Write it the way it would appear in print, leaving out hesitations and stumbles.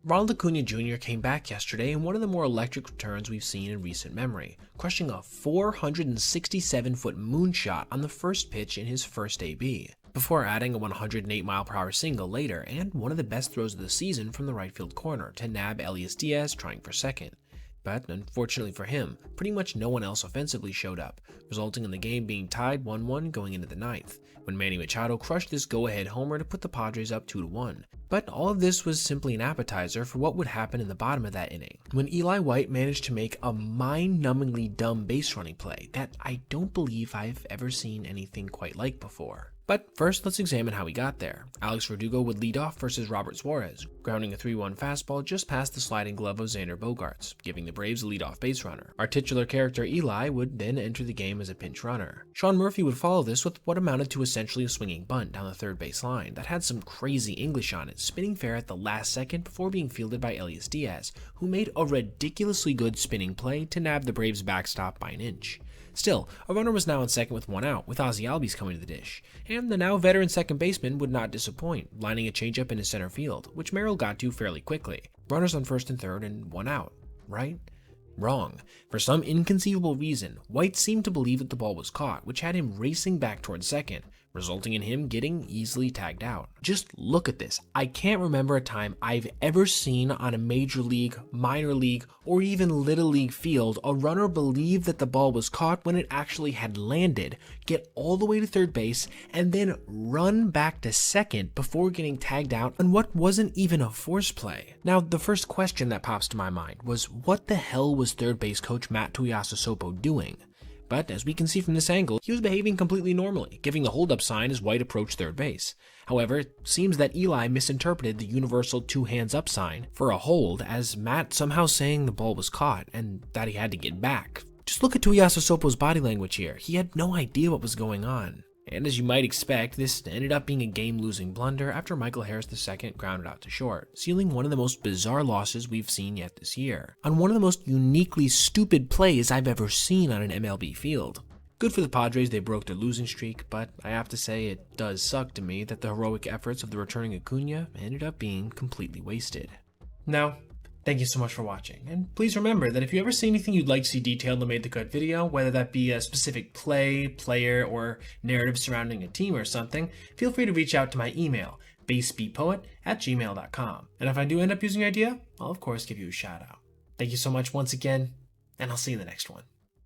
Ronald Acuna Jr. came back yesterday in one of the more electric returns we've seen in recent memory, crushing a 467-foot moonshot on the first pitch in his first AB, before adding a 108-mile-per-hour single later and one of the best throws of the season from the right field corner to nab Elias Diaz trying for second. But unfortunately for him, pretty much no one else offensively showed up, resulting in the game being tied 1-1 going into the ninth, when Manny Machado crushed this go-ahead homer to put the Padres up 2-1. But all of this was simply an appetizer for what would happen in the bottom of that inning, when Eli White managed to make a mind-numbingly dumb base running play that I don't believe I've ever seen anything quite like before. But first, let's examine how he got there. Alex Verdugo would lead off versus Robert Suarez, grounding a 3-1 fastball just past the sliding glove of Xander Bogaerts, giving the Braves a leadoff base runner. Our titular character Eli would then enter the game as a pinch runner. Sean Murphy would follow this with what amounted to essentially a swinging bunt down the third base line that had some crazy English on it, spinning fair at the last second before being fielded by Elias Diaz, who made a ridiculously good spinning play to nab the Braves' backstop by an inch. Still, a runner was now on second with one out, with Ozzie Albies coming to the dish, and the now veteran second baseman would not disappoint, lining a changeup in his center field, which Merrill got to fairly quickly. Runners on first and third and one out, right? Wrong. For some inconceivable reason, White seemed to believe that the ball was caught, which had him racing back towards second, resulting in him getting easily tagged out. Just look at this. I can't remember a time I've ever seen on a major league, minor league, or even little league field a runner believe that the ball was caught when it actually had landed, get all the way to third base, and then run back to second before getting tagged out on what wasn't even a force play. Now, the first question that pops to my mind was, what the hell was third base coach Matt Tuiasosopo doing? But as we can see from this angle, he was behaving completely normally, giving the hold-up sign as White approached third base. However, it seems that Eli misinterpreted the universal two-hands-up sign for a hold as Matt somehow saying the ball was caught and that he had to get back. Just look at Tuiasosopo's body language here. He had no idea what was going on. And as you might expect, this ended up being a game-losing blunder after Michael Harris II grounded out to short, sealing one of the most bizarre losses we've seen yet this year, on one of the most uniquely stupid plays I've ever seen on an MLB field. Good for the Padres, they broke their losing streak, but I have to say it does suck to me that the heroic efforts of the returning Acuna ended up being completely wasted. Now, thank you so much for watching, and please remember that if you ever see anything you'd like to see detailed in the Made the Cut video, whether that be a specific play, player, or narrative surrounding a team or something, feel free to reach out to my email, basebpoet@gmail.com. And if I do end up using your idea, I'll of course give you a shout out. Thank you so much once again, and I'll see you in the next one.